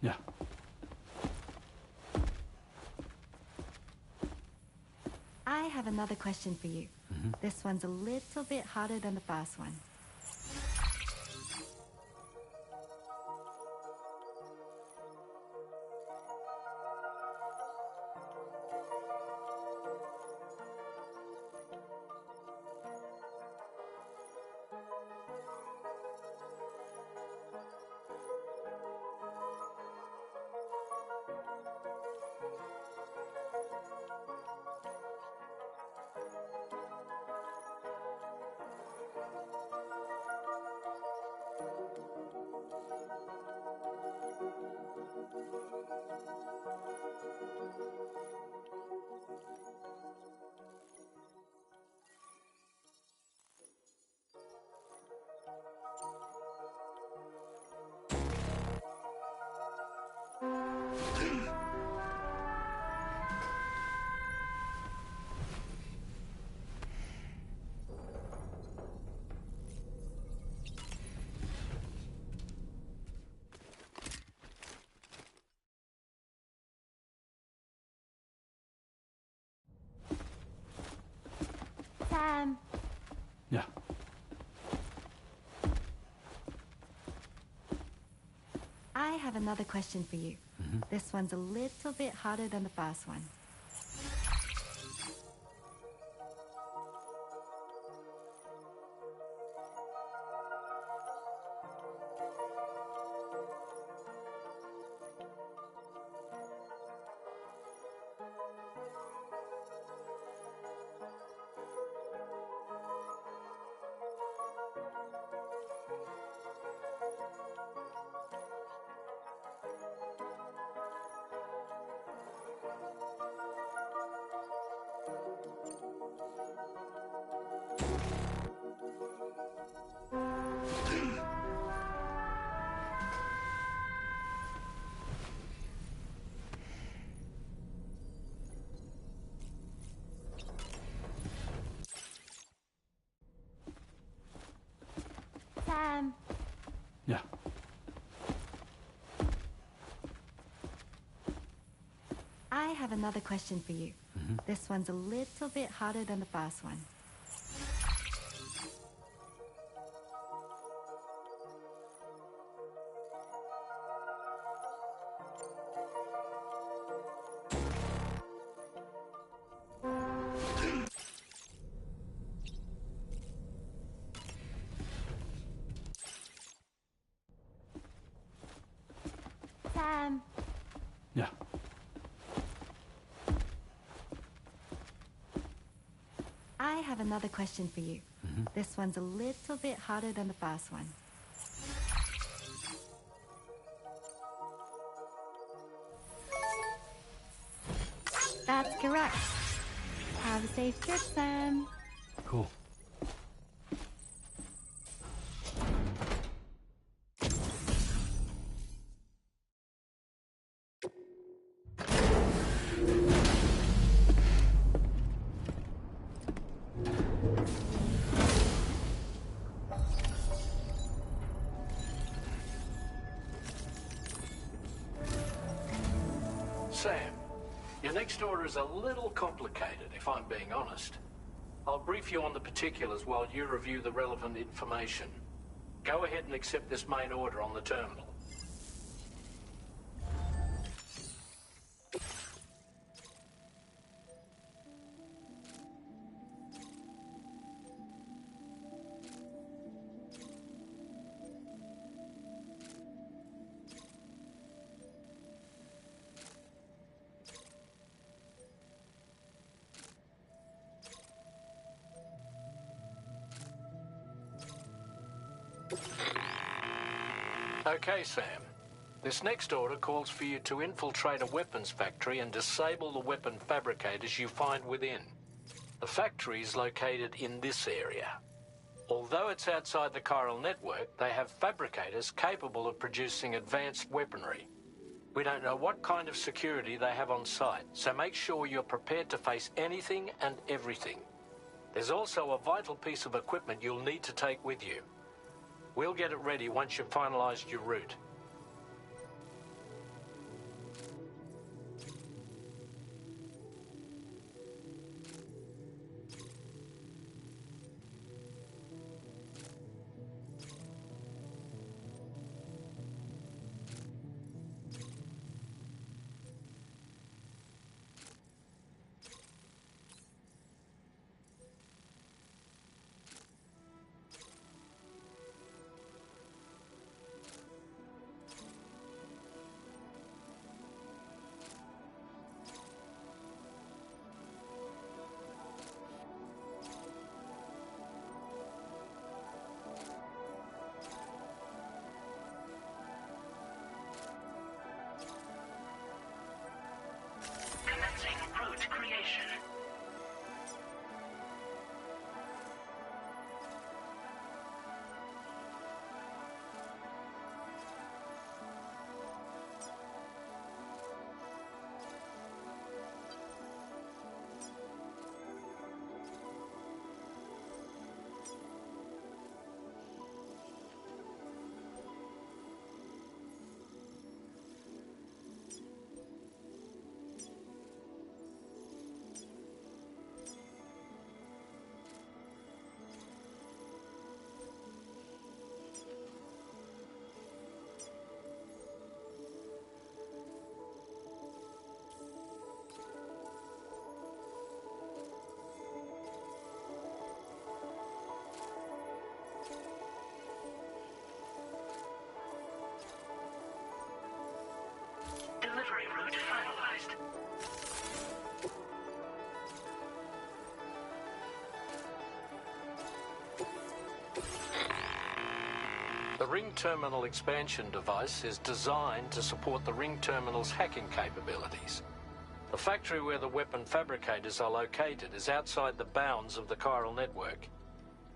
Yeah. I have another question for you. This one's a little bit harder than the first one. Sam. Yeah. I have another question for you. This one's a little bit harder than the first one. Sam. Yeah. I have another question for you. This one's a little bit harder than the first one. Sam. Yeah. I have another question for you. This one's a little bit harder than the first one. That's correct. Have a safe trip, Sam. Cool. Sam, your next order is a little complicated, if I'm being honest. I'll brief you on the particulars while you review the relevant information. Go ahead and accept this main order on the terminal. Okay, Sam. This next order calls for you to infiltrate a weapons factory and disable the weapon fabricators you find within. The factory is located in this area. Although it's outside the chiral network, they have fabricators capable of producing advanced weaponry. We don't know what kind of security they have on site, so make sure you're prepared to face anything and everything. There's also a vital piece of equipment you'll need to take with you. We'll get it ready once you've finalized your route. The ring terminal expansion device is designed to support the ring terminal's hacking capabilities. The factory where the weapon fabricators are located is outside the bounds of the chiral network,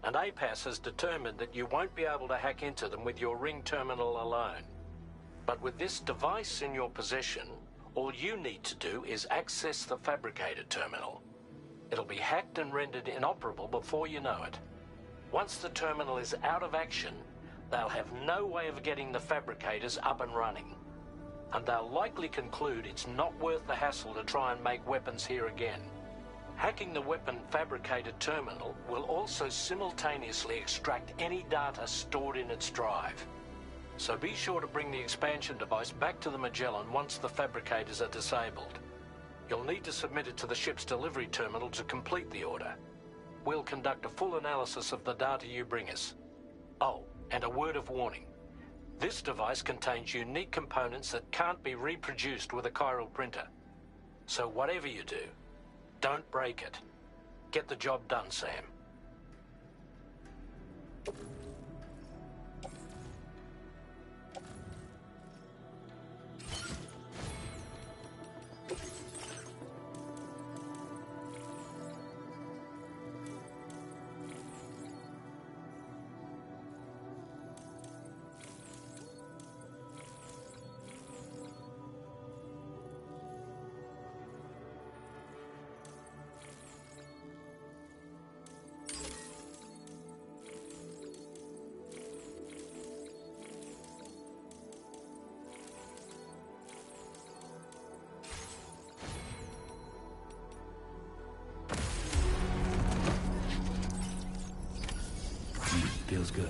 and APAS has determined that you won't be able to hack into them with your ring terminal alone. But with this device in your possession, all you need to do is access the fabricator terminal. It'll be hacked and rendered inoperable before you know it. Once the terminal is out of action, they'll have no way of getting the fabricators up and running. And they'll likely conclude it's not worth the hassle to try and make weapons here again. Hacking the weapon fabricator terminal will also simultaneously extract any data stored in its drive. So be sure to bring the expansion device back to the Magellan once the fabricators are disabled. You'll need to submit it to the ship's delivery terminal to complete the order. We'll conduct a full analysis of the data you bring us. Oh, and a word of warning. This device contains unique components that can't be reproduced with a chiral printer. So whatever you do, don't break it. Get the job done, Sam. Feels good.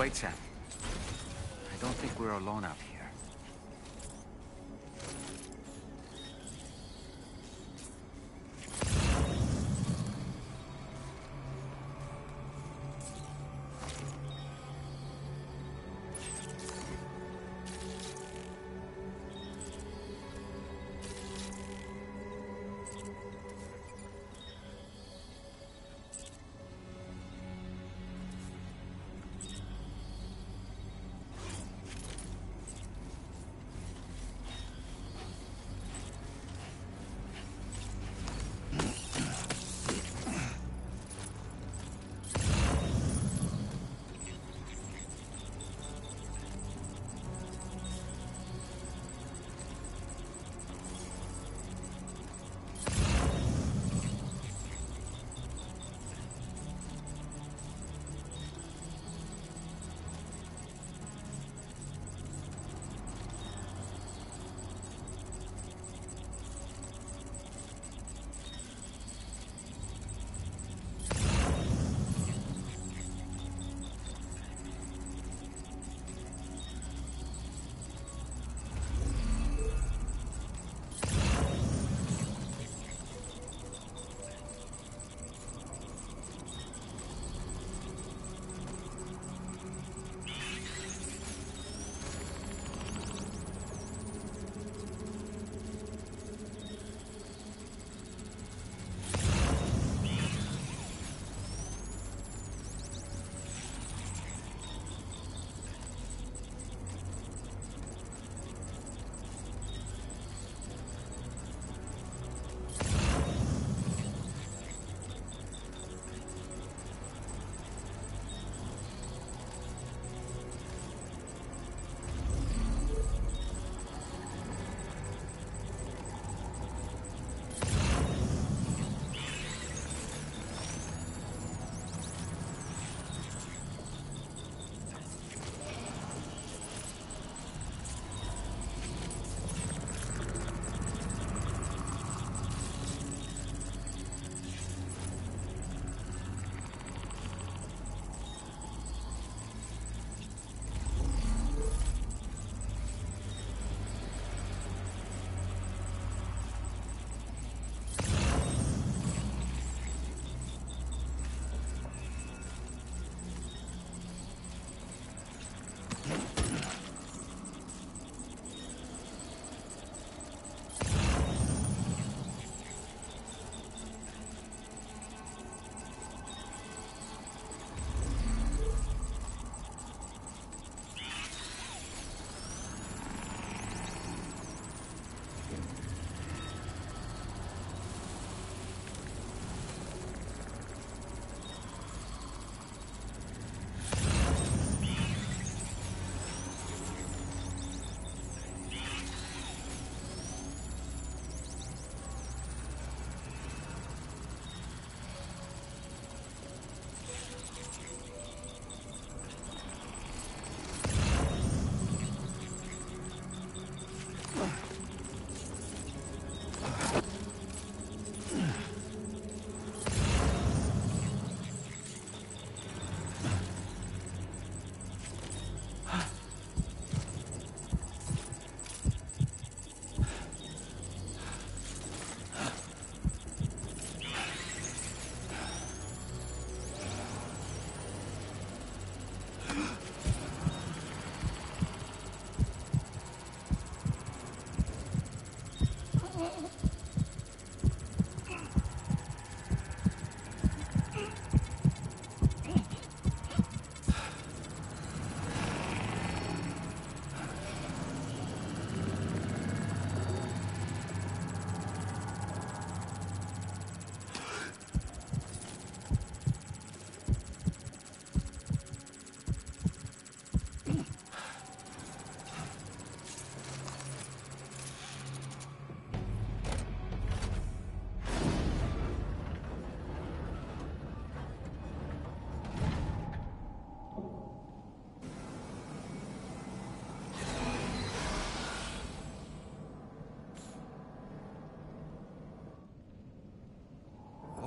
Wait, Sam. I don't think we're alone out here.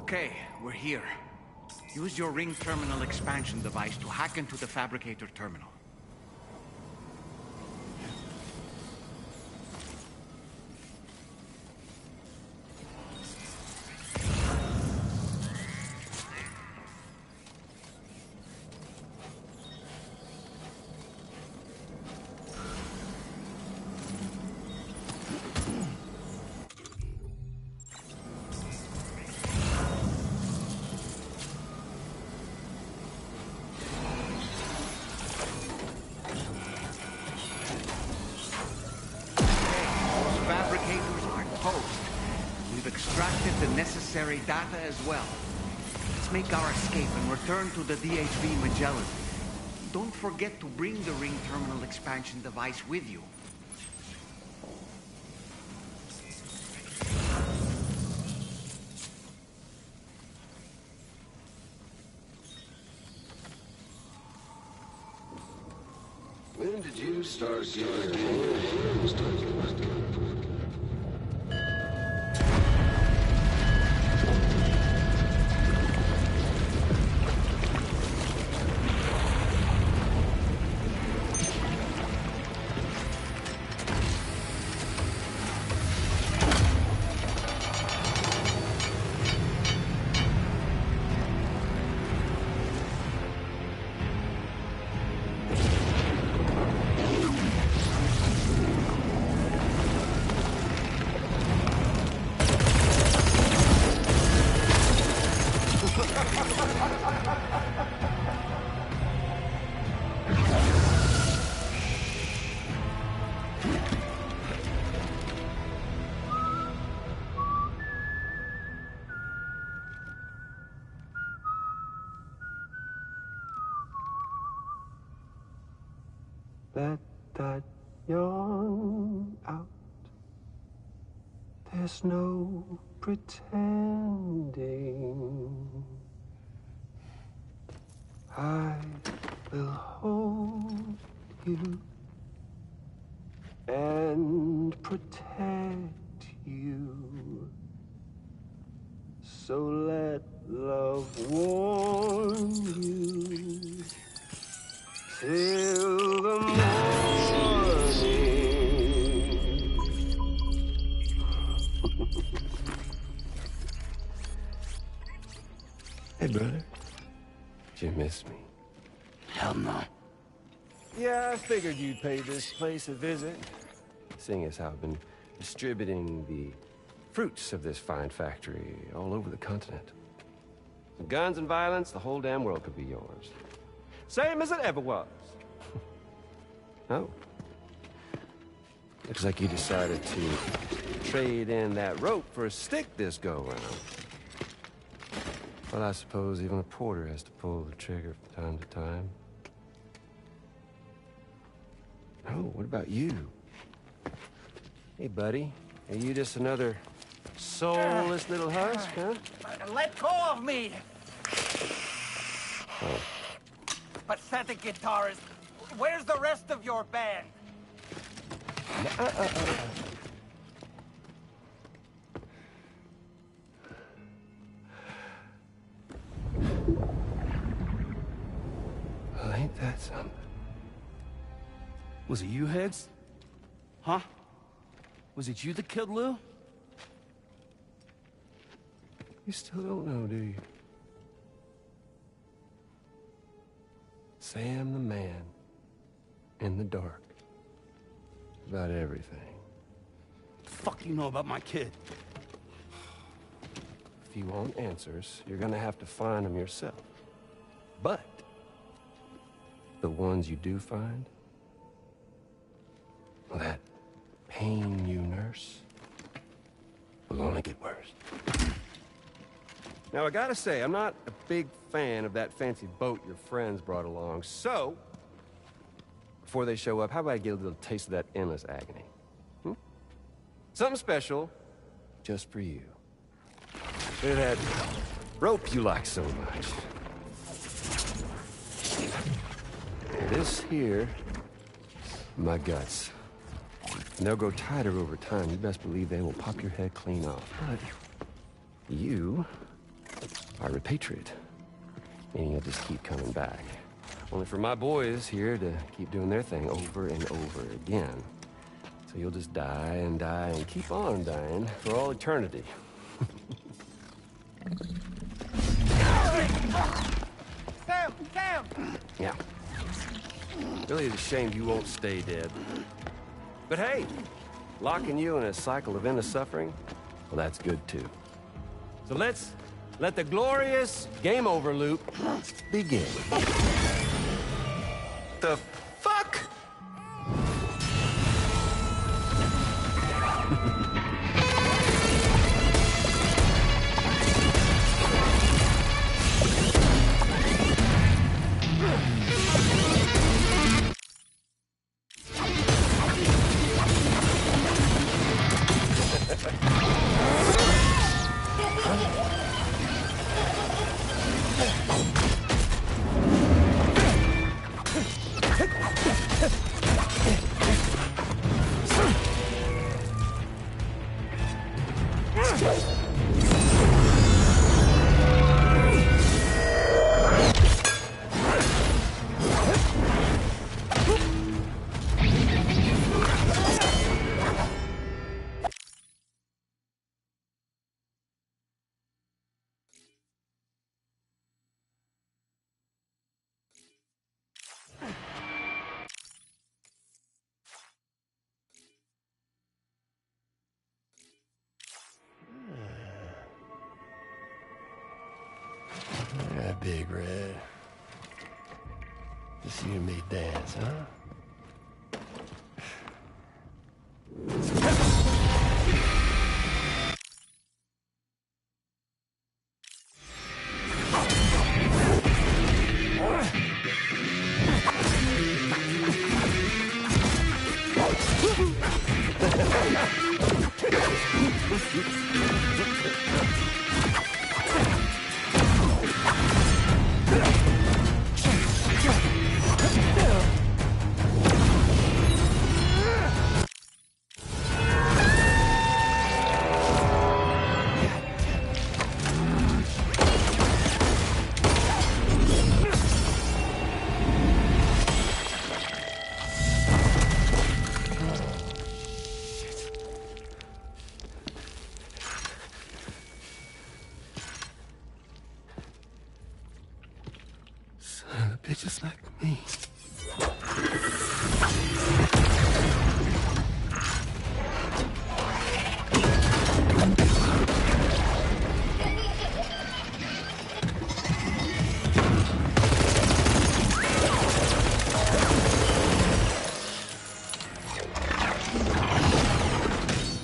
Okay, we're here. Use your ring terminal expansion device to hack into the fabricator terminal. We've extracted the necessary data as well. Let's make our escape and return to the DHV Magellan. Don't forget to bring the ring terminal expansion device with you. When did you start getting Let that yawn out. There's no pretending. I will hold you and protect you. So let love warm you till the morning. Hey, brother. Did you miss me? Hell no. Yeah, I figured you'd pay this place a visit. Seeing as how I've been distributing the fruits of this fine factory all over the continent. With guns and violence, the whole damn world could be yours. Same as it ever was. Oh. Looks like you decided to trade in that rope for a stick this go-round. Well, I suppose even a porter has to pull the trigger from time to time. Oh, what about you? Hey, buddy. Are you just another soulless little husk, huh? Let go of me! Oh. Pathetic guitarist. Where's the rest of your band? Well, ain't that something? Was it you, Heads? Huh? Was it you that killed Lou? You still don't know, do you? Sam the man in the dark about everything. The fuck you know about my kid? If you want answers, you're gonna have to find them yourself. But the ones you do find, well, that pain you nurse will only get worse. Now, I gotta say, I'm not a big fan of that fancy boat your friends brought along, so before they show up, how about I get a little taste of that endless agony? Hmm? Something special just for you. Look at that rope you like so much. This here, my guts. And they'll grow tighter over time. You best believe they will pop your head clean off. But you are a patriot. meaning you'll just keep coming back. Only for my boys here to keep doing their thing over and over again. So you'll just die and die and keep on dying for all eternity. Sam! Yeah. Really is a shame you won't stay dead. But hey, locking you in a cycle of endless suffering, well, that's good too. So let's let the glorious game over loop begin. The fuck? Yeah, Big Red. Just you and me dance, huh? Bitches like me.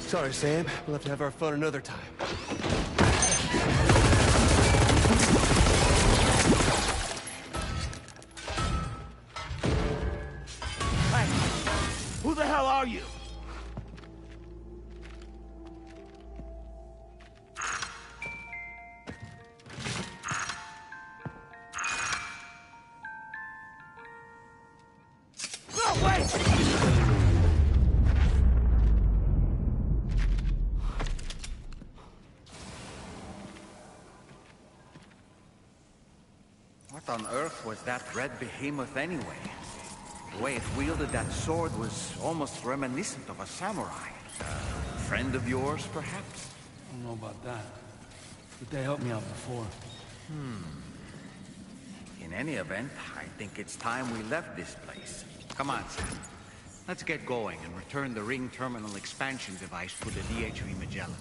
Sorry, Sam. We'll have to have our fun another time. Who the hell are you? No, wait! What on earth was that red behemoth anyway? The way it wielded that sword was almost reminiscent of a samurai. A friend of yours, perhaps? I don't know about that, but they helped me out before. In any event, I think it's time we left this place. Come on, Sam. Let's get going and return the ring terminal expansion device to the DHV Magellan.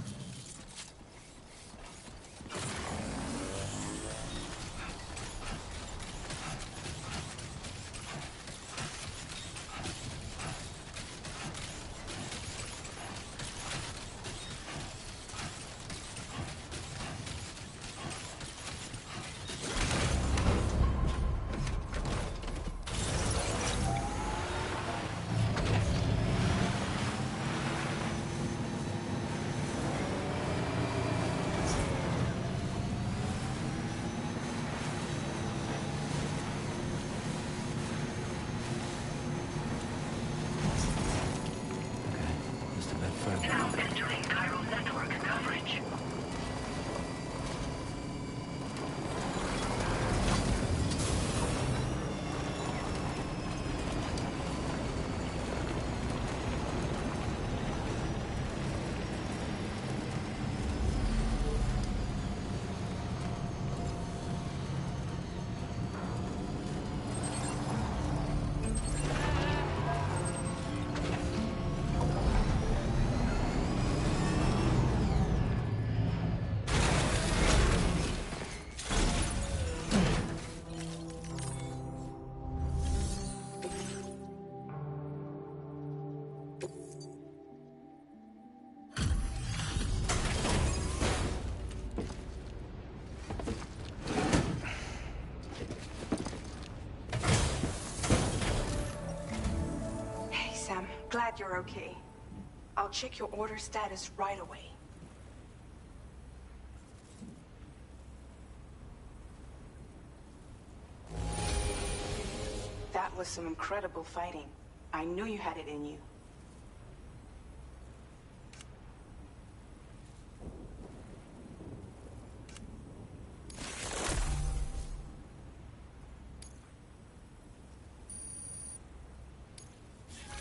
Now entering chiral network coverage. glad you're okay. I'll check your order status right away. That was some incredible fighting. I knew you had it in you.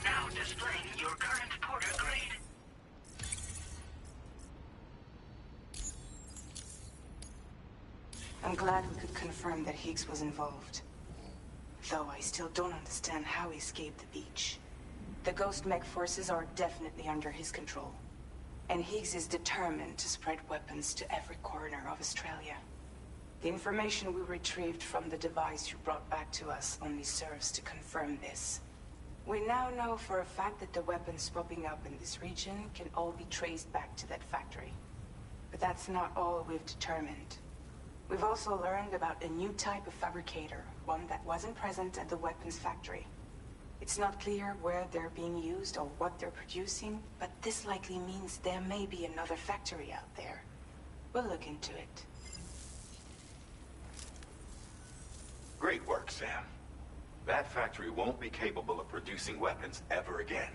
Now displaying your current porter grade. I'm glad we could confirm that Higgs was involved. Though I still don't understand how he escaped the beach. The Ghost Mech forces are definitely under his control. And Higgs is determined to spread weapons to every corner of Australia. The information we retrieved from the device you brought back to us only serves to confirm this. We now know for a fact that the weapons popping up in this region can all be traced back to that factory. But that's not all we've determined. We've also learned about a new type of fabricator, one that wasn't present at the weapons factory. It's not clear where they're being used or what they're producing, but this likely means there may be another factory out there. We'll look into it. Great work, Sam. That factory won't be capable of producing weapons ever again.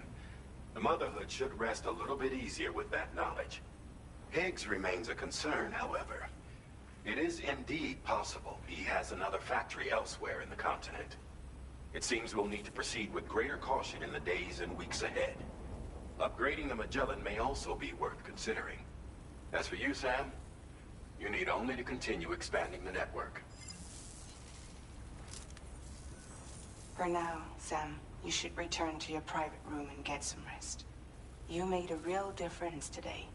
The Motherhood should rest a little bit easier with that knowledge. Higgs remains a concern, however. It is indeed possible he has another factory elsewhere in the continent. It seems we'll need to proceed with greater caution in the days and weeks ahead. Upgrading the Magellan may also be worth considering. As for you, Sam, you need only to continue expanding the network. For now, Sam, you should return to your private room and get some rest. You made a real difference today.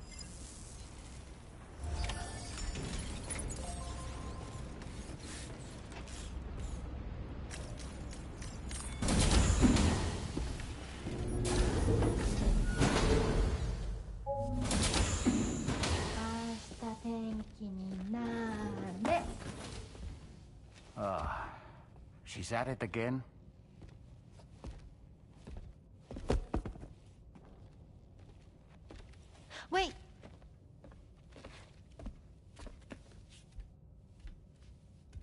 She's at it again? Wait!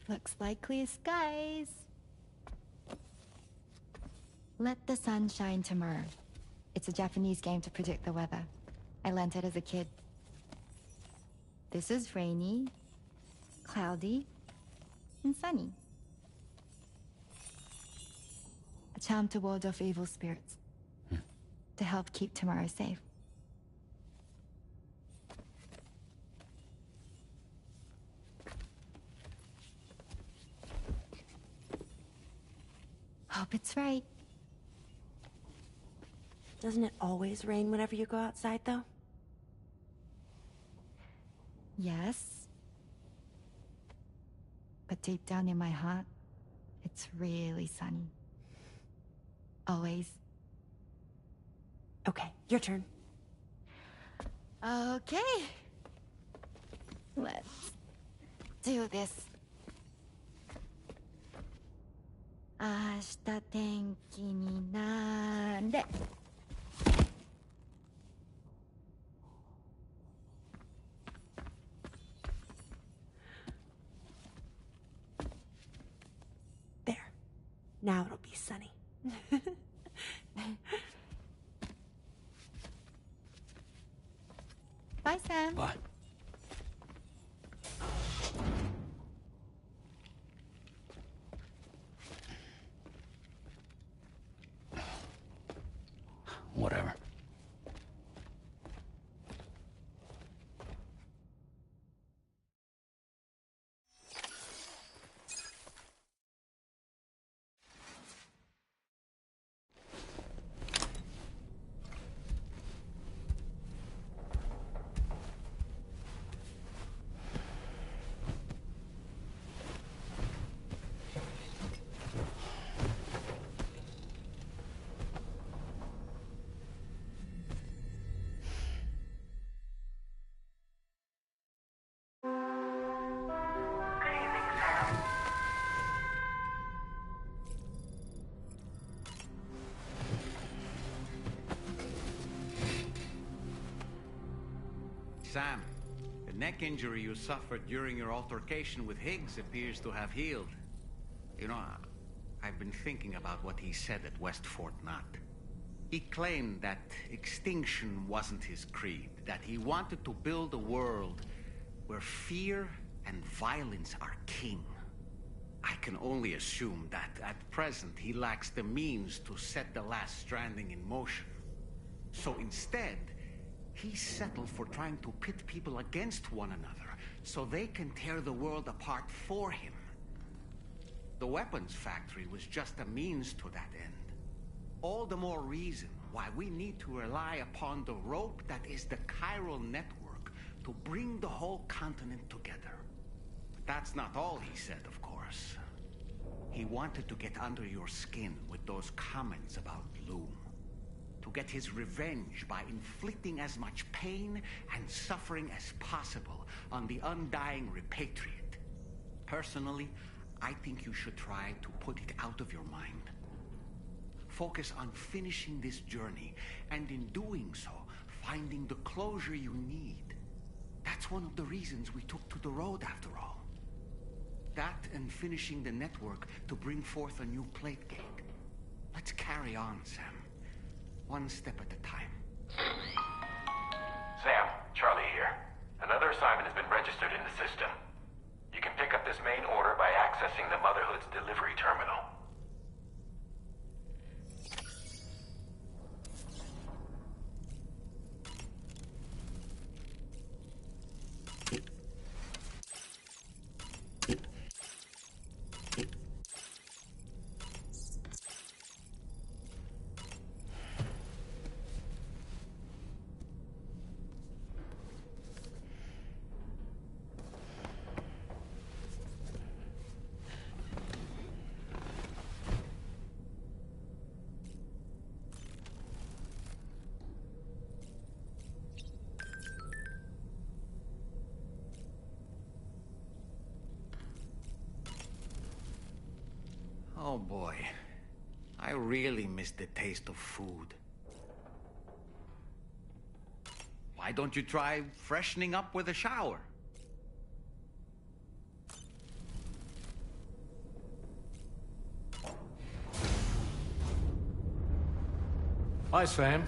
Looks like clear skies. Let the sun shine tomorrow. It's a Japanese game to predict the weather. I learned it as a kid. This is rainy, cloudy, and sunny. A charm to ward off evil spirits. To help keep tomorrow safe. Hope it's right. Doesn't it always rain whenever you go outside, though? Yes. But deep down in my heart, it's really sunny. Always. Okay, your turn. Okay. Let's do this. 明日天気になれ。There. Now it'll be sunny. Bye, Sam. Bye. Whatever. Sam, the neck injury you suffered during your altercation with Higgs appears to have healed. You know, I've been thinking about what he said at West Fort Knot. He claimed that extinction wasn't his creed, that he wanted to build a world where fear and violence are king. I can only assume that at present he lacks the means to set the last stranding in motion. So instead, he settled for trying to pit people against one another so they can tear the world apart for him. The weapons factory was just a means to that end. All the more reason why we need to rely upon the rope that is the chiral network to bring the whole continent together. But that's not all he said, of course. He wanted to get under your skin with those comments about Loom. To get his revenge by inflicting as much pain and suffering as possible on the undying repatriate. Personally, I think you should try to put it out of your mind. Focus on finishing this journey, and in doing so, finding the closure you need. That's one of the reasons we took to the road, after all. That and finishing the network to bring forth a new plate gate. Let's carry on, Sam. One step at a time. Sam, Charlie here. Another assignment has been registered in the system. You can pick up this main order by accessing the Motherhood's delivery terminal. Oh boy, I really miss the taste of food. Why don't you try freshening up with a shower? Hi, Sam.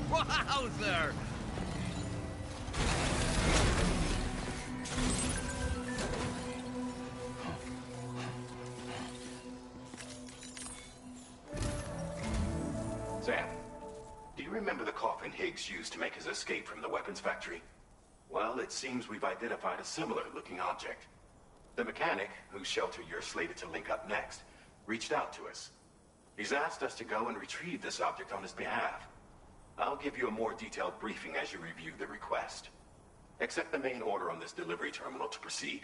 Wowzer! Sam, do you remember the coffin Higgs used to make his escape from the weapons factory? Well, it seems we've identified a similar-looking object. The mechanic, whose shelter you're slated to link up next, reached out to us. He's asked us to go and retrieve this object on his behalf. I'll give you a more detailed briefing as you review the request. Accept the main order on this delivery terminal to proceed.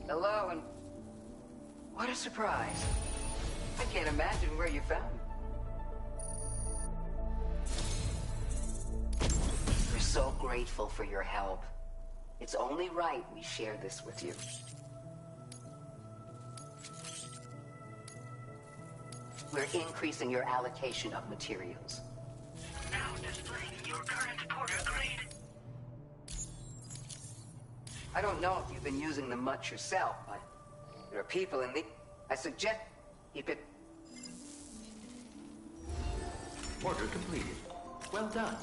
Hello, and what a surprise. I can't imagine where you found grateful for your help. It's only right we share this with you. We're increasing your allocation of materials. Now displaying your current porter grade. I don't know if you've been using them much yourself, but there are people in the... I suggest keep it... Order completed. Well done.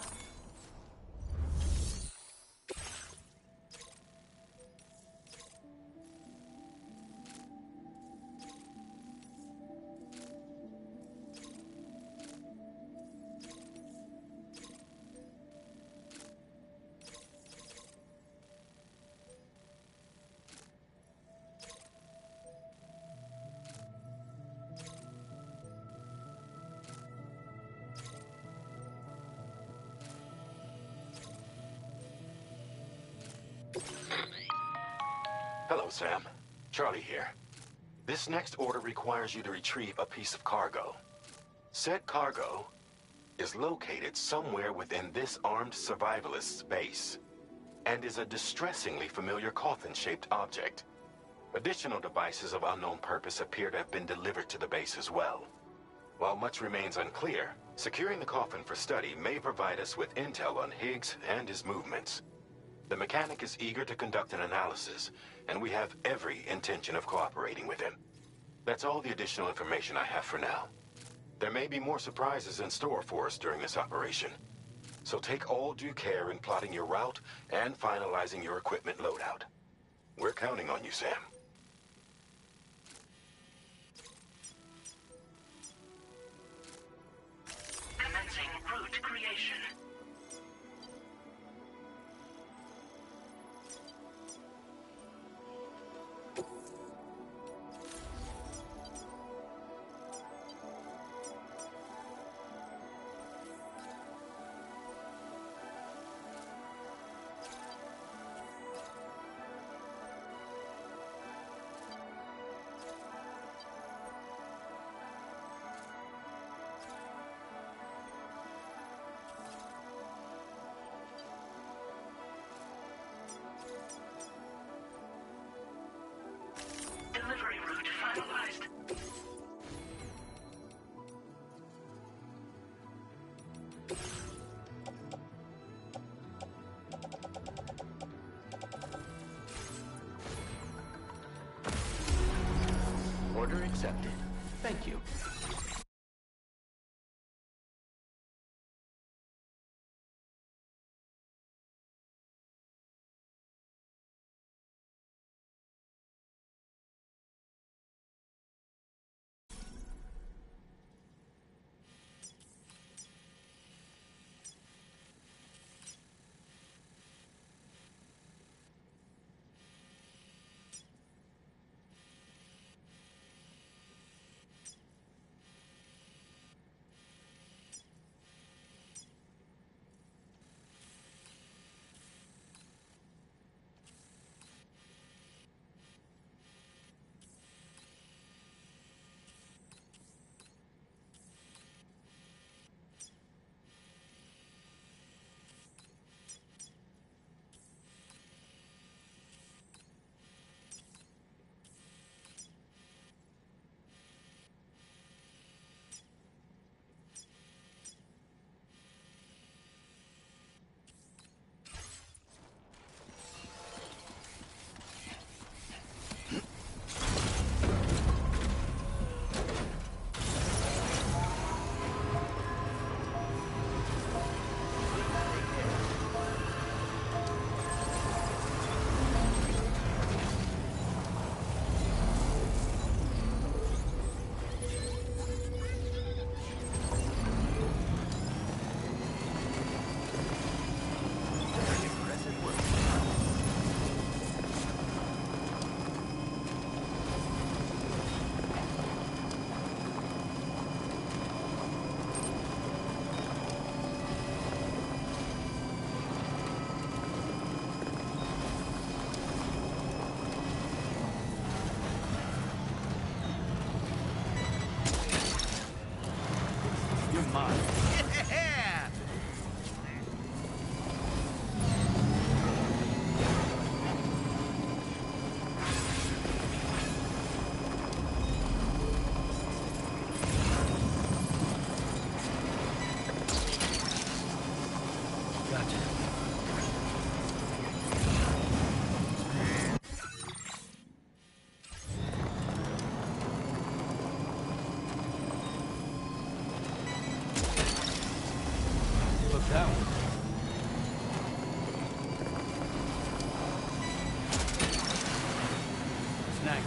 Hello, Sam. Charlie here. This next order requires you to retrieve a piece of cargo. Said cargo is located somewhere within this armed survivalist's base, and is a distressingly familiar coffin-shaped object. Additional devices of unknown purpose appear to have been delivered to the base as well. While much remains unclear, securing the coffin for study may provide us with intel on Higgs and his movements. The mechanic is eager to conduct an analysis, and we have every intention of cooperating with him. That's all the additional information I have for now. There may be more surprises in store for us during this operation, so take all due care in plotting your route and finalizing your equipment loadout. We're counting on you, Sam. Commencing route creation. Delivery route finalized. Order accepted. Thank you. You're mine. Yeah! That one. Snag.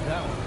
That one.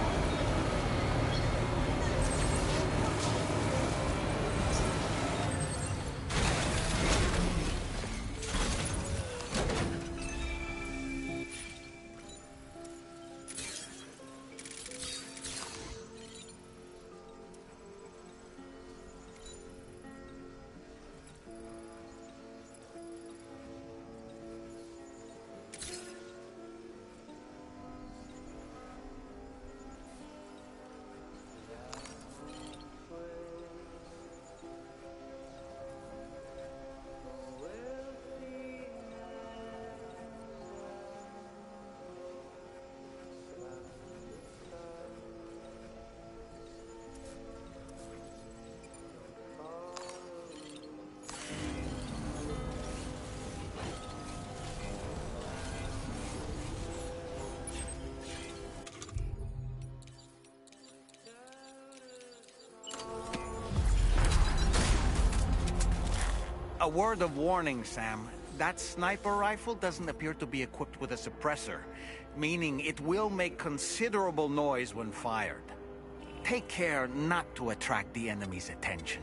A word of warning, Sam. That sniper rifle doesn't appear to be equipped with a suppressor, meaning it will make considerable noise when fired. Take care not to attract the enemy's attention.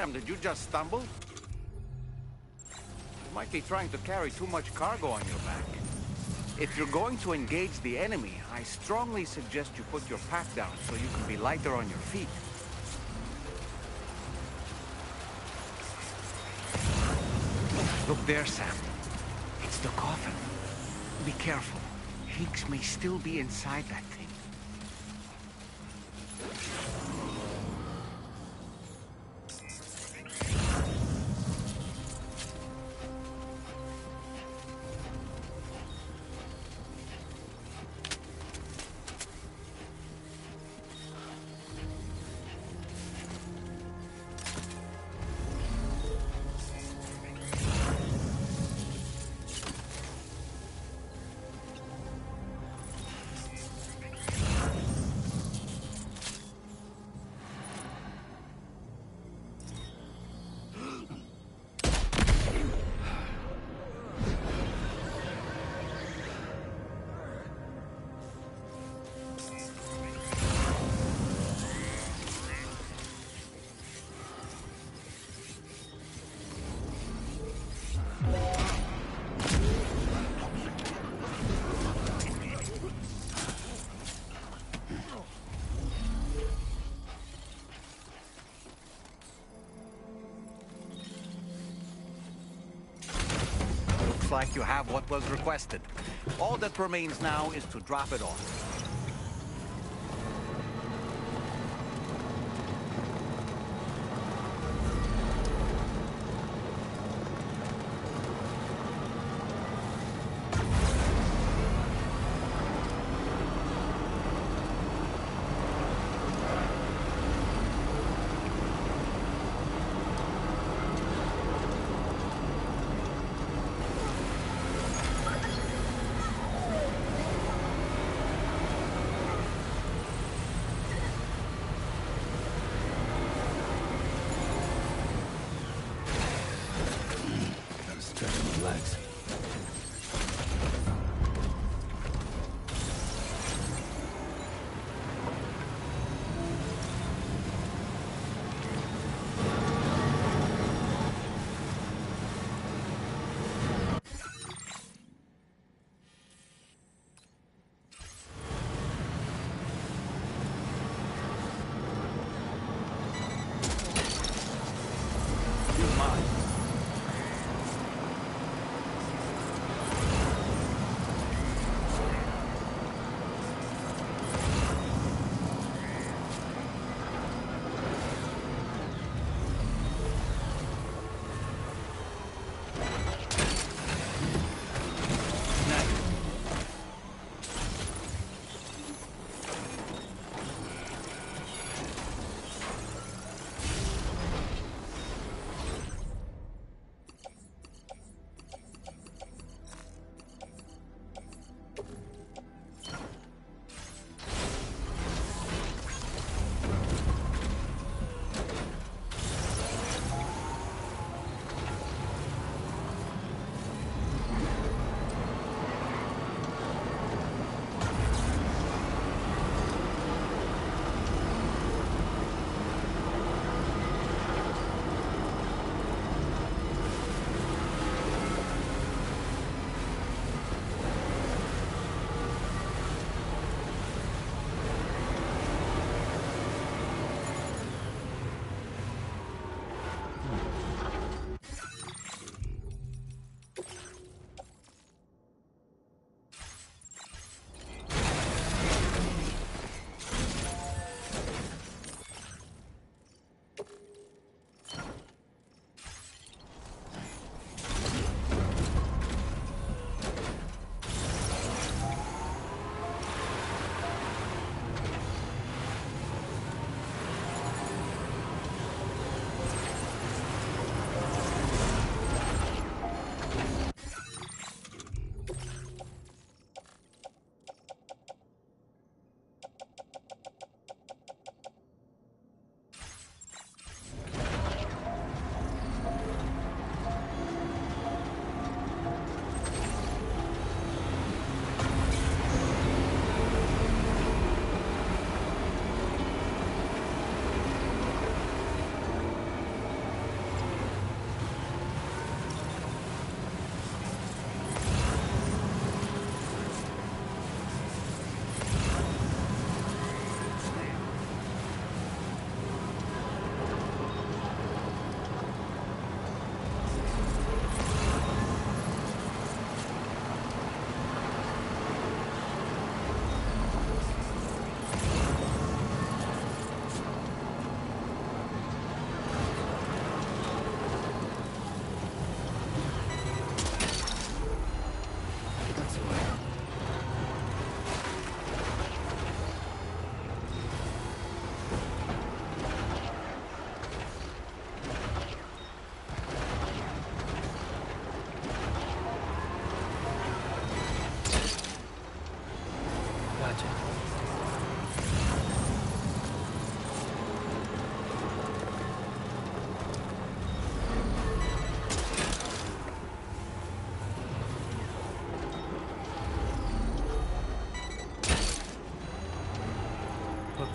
Sam, did you just stumble? You might be trying to carry too much cargo on your back. If you're going to engage the enemy, I strongly suggest you put your pack down so you can be lighter on your feet. Look there, Sam. It's the coffin. Be careful. Higgs may still be inside that thing. Like you have what was requested. All that remains now is to drop it off. Legs.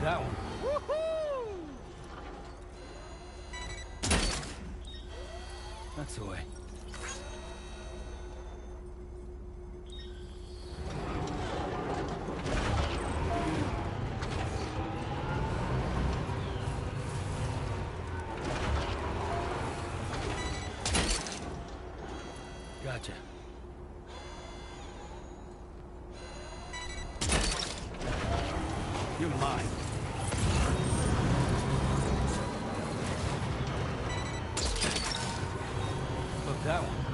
that one. That's the way. Gotcha. You're mine. Look, that one.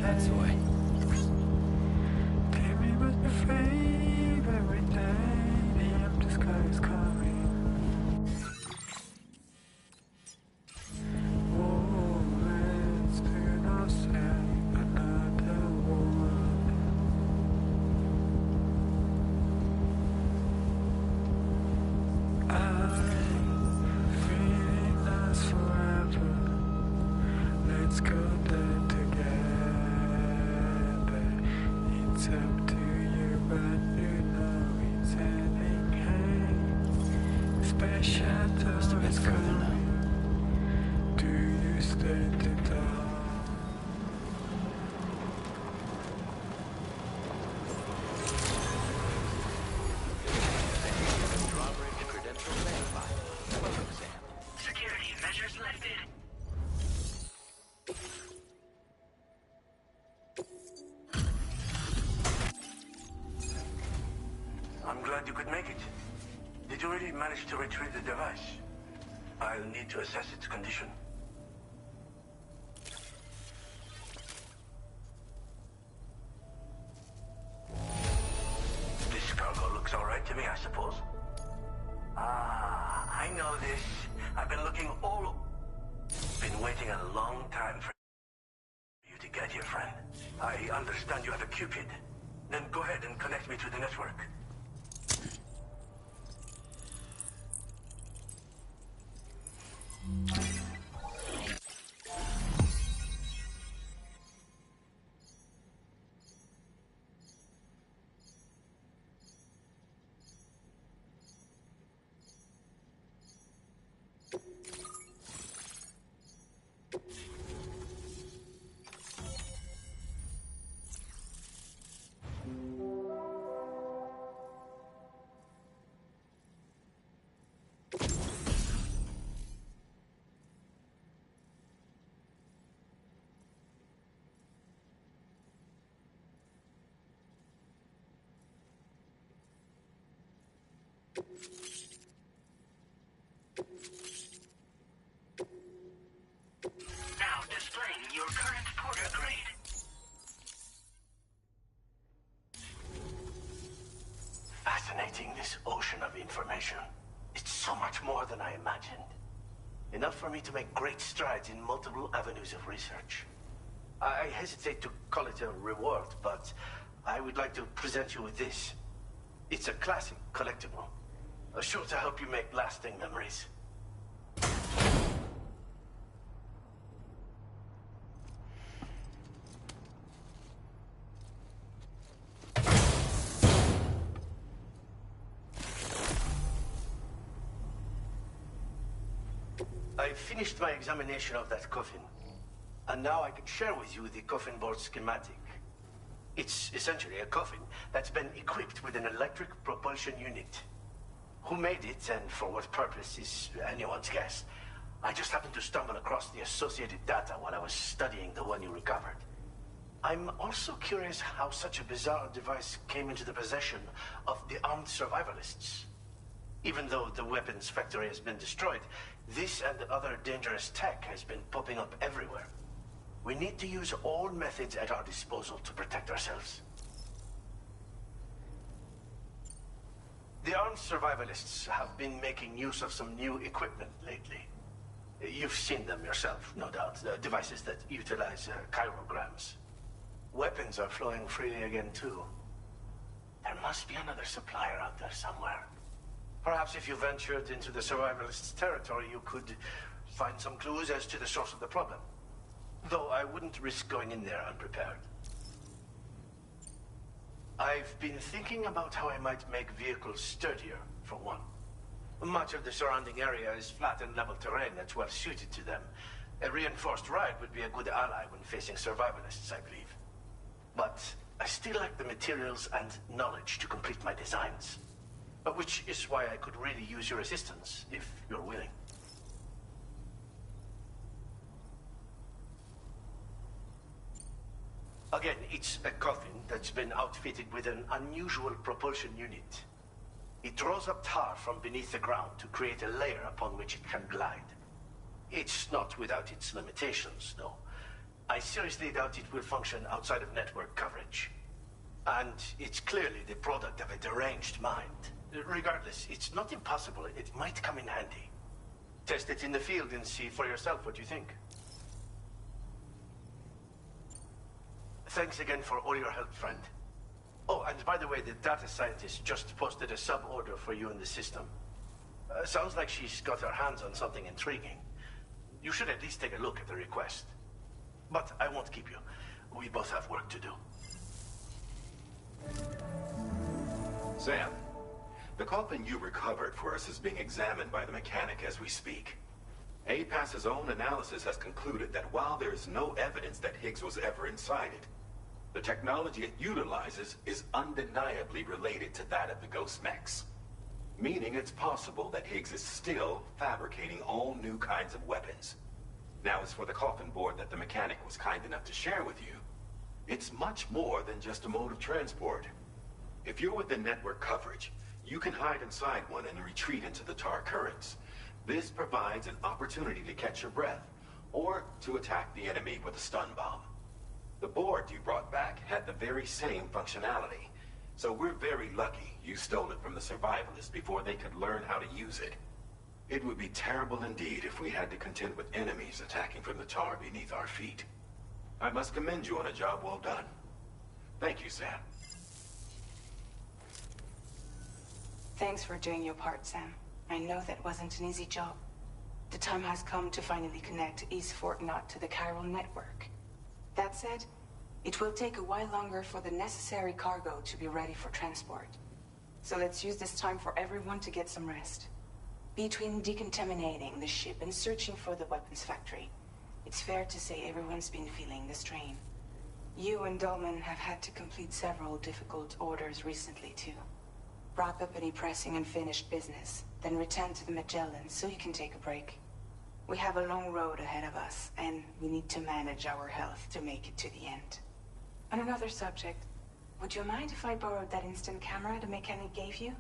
that toy. Just a bit further now. Drawbridge credential verified. Welcome, Sam. Security measures lifted. I'm glad you could make it. Did you really manage to retrieve the device? I'll need to assess its condition. This cargo looks all right to me, I suppose. Ah, I know this. I've been looking all... Been waiting a long time for you to get here, friend. I understand you have a CUPID. Then go ahead and connect me to the network. Now displaying your current porter grade. Fascinating, this ocean of information. It's so much more than I imagined. Enough for me to make great strides in multiple avenues of research. I hesitate to call it a reward, but I would like to present you with this. It's a classic collectible, sure to help you make lasting memories. I finished my examination of that coffin, and now I can share with you the coffin board schematic. It's essentially a coffin that's been equipped with an electric propulsion unit. Who made it and for what purpose is anyone's guess. I just happened to stumble across the associated data while I was studying the one you recovered. I'm also curious how such a bizarre device came into the possession of the armed survivalists. Even though the weapons factory has been destroyed, this and other dangerous tech has been popping up everywhere. We need to use all methods at our disposal to protect ourselves. The armed survivalists have been making use of some new equipment lately. You've seen them yourself, no doubt. Devices that utilize chirograms. Weapons are flowing freely again, too. There must be another supplier out there somewhere. Perhaps if you ventured into the survivalists' territory, you could find some clues as to the source of the problem. Though I wouldn't risk going in there unprepared. I've been thinking about how I might make vehicles sturdier, for one. Much of the surrounding area is flat and level terrain that's well suited to them. A reinforced ride would be a good ally when facing survivalists, I believe. But I still lack the materials and knowledge to complete my designs. Which is why I could really use your assistance, if you're willing. Again, it's a coffin that's been outfitted with an unusual propulsion unit. It draws up tar from beneath the ground to create a layer upon which it can glide. It's not without its limitations, though. I seriously doubt it will function outside of network coverage. And it's clearly the product of a deranged mind. Regardless, it's not impossible. It might come in handy. Test it in the field and see for yourself what you think. Thanks again for all your help, friend. Oh, and by the way, the data scientist just posted a sub-order for you in the system. Sounds like she's got her hands on something intriguing. You should at least take a look at the request. But I won't keep you. We both have work to do. Sam, the coffin you recovered for us is being examined by the mechanic as we speak. APAS's own analysis has concluded that while there is no evidence that Higgs was ever inside it, the technology it utilizes is undeniably related to that of the Ghost mechs. Meaning it's possible that Higgs is still fabricating all new kinds of weapons. Now, as for the coffin board that the mechanic was kind enough to share with you, it's much more than just a mode of transport. If you're within network coverage, you can hide inside one and retreat into the tar currents. This provides an opportunity to catch your breath, or to attack the enemy with a stun bomb. The board you brought back had the very same functionality, so we're very lucky you stole it from the survivalists before they could learn how to use it. It would be terrible indeed if we had to contend with enemies attacking from the tar beneath our feet. I must commend you on a job well done. Thank you, Sam. Thanks for doing your part, Sam. I know that wasn't an easy job. The time has come to finally connect East Fort Knot to the chiral network. That said, it will take a while longer for the necessary cargo to be ready for transport. So let's use this time for everyone to get some rest. Between decontaminating the ship and searching for the weapons factory, it's fair to say everyone's been feeling the strain. You and Dolman have had to complete several difficult orders recently, too. Wrap up any pressing and finished business, then return to the Magellan so you can take a break. We have a long road ahead of us, and we need to manage our health to make it to the end. On another subject, would you mind if I borrowed that instant camera the mechanic gave you?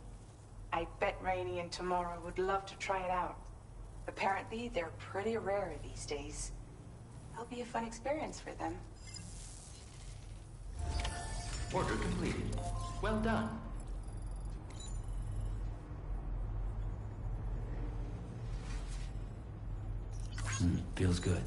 I bet Rainey and Tomorrow would love to try it out. Apparently, they're pretty rare these days. It'll be a fun experience for them. Order completed. Well done. Feels good.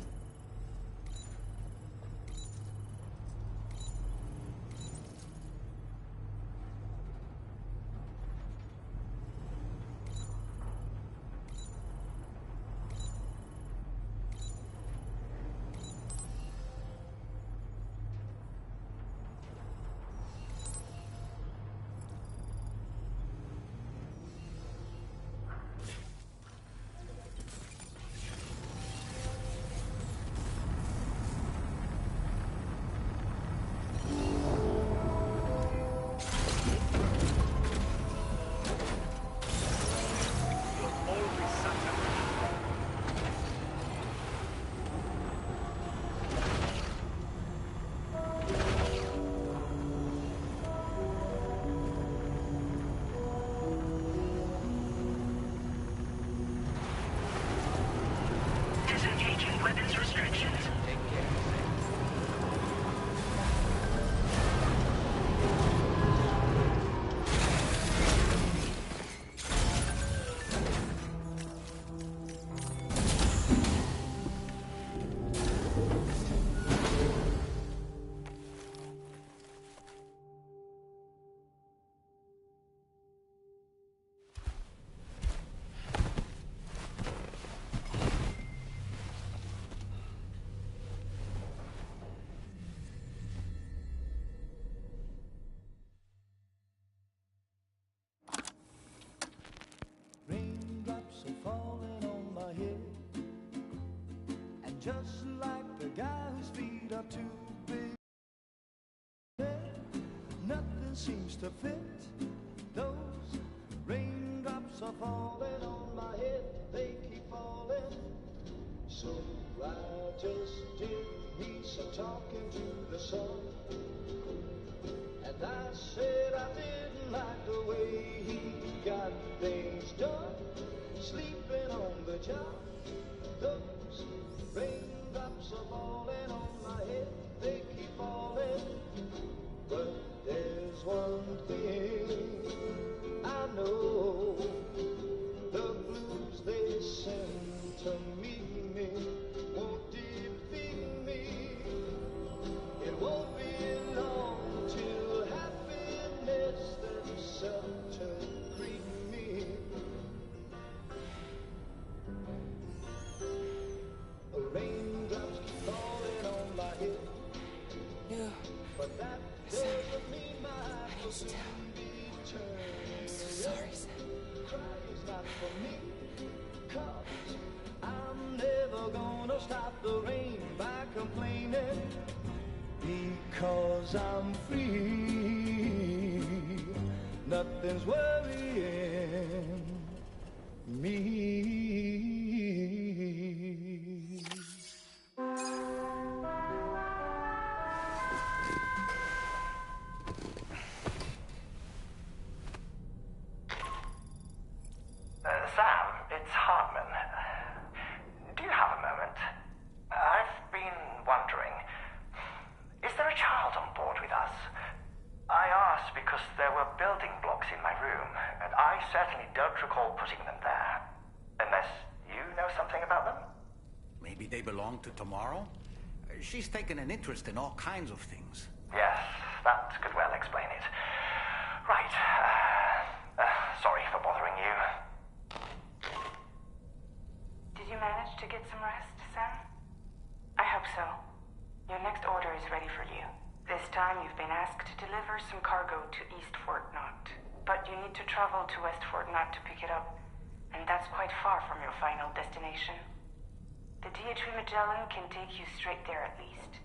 Disengaging weapons restrictions. Take care. Raindrops are falling on my head, and just like the guy whose feet are too big, nothing seems to fit. Those raindrops are falling on my head, they keep falling. So I just did me some talking to the sun, and I said I didn't like the way he got things done, sleeping on the job. Those raindrops are falling on my my head, they keep falling. But there's one thing I know. The blues they send to meet me won't defeat me. It won't be long till happiness themselves to greet me. Raindrops keep falling on my head. No. But that doesn't mean my heart will soon be turned. I'm so sorry, Sam. Crying's not for me, 'cause I'm never gonna stop the rain by complaining. Because I'm free, nothing's worrying me. Sam, it's Hartman. Do you have a moment? I've been wondering, is there a child on board with us? I asked because there were building blocks in my room, and I certainly don't recall putting them there. Unless you know something about them? Maybe they belong to Tomorrow? She's taken an interest in all kinds of things. Yes, that could well explain it. Right. Sorry for bothering you. Did you manage to get some rest, Sam? I hope so. Your next order is ready for you. This time you've been asked to deliver some cargo to East Fort Knott. But you need to travel to West Fort Knott to pick it up. And that's quite far from your final destination. The DHV Magellan can take you straight there at least.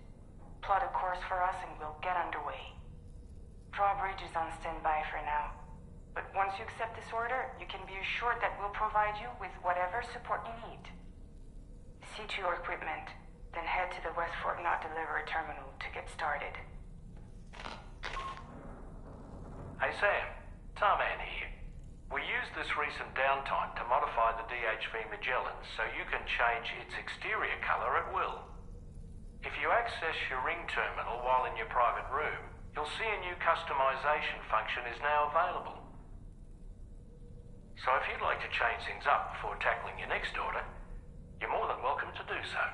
Plot a course for us and we'll get underway. Drawbridge is on standby for now. But once you accept this order, you can be assured that we'll provide you with whatever support you need. See to your equipment, then head to the West Fort Knott delivery terminal to get started. Hey Sam, Tarman here. We used this recent downtime to modify the DHV Magellan so you can change its exterior colour at will. If you access your ring terminal while in your private room, you'll see a new customization function is now available. So if you'd like to change things up before tackling your next order, you're more than welcome to do so.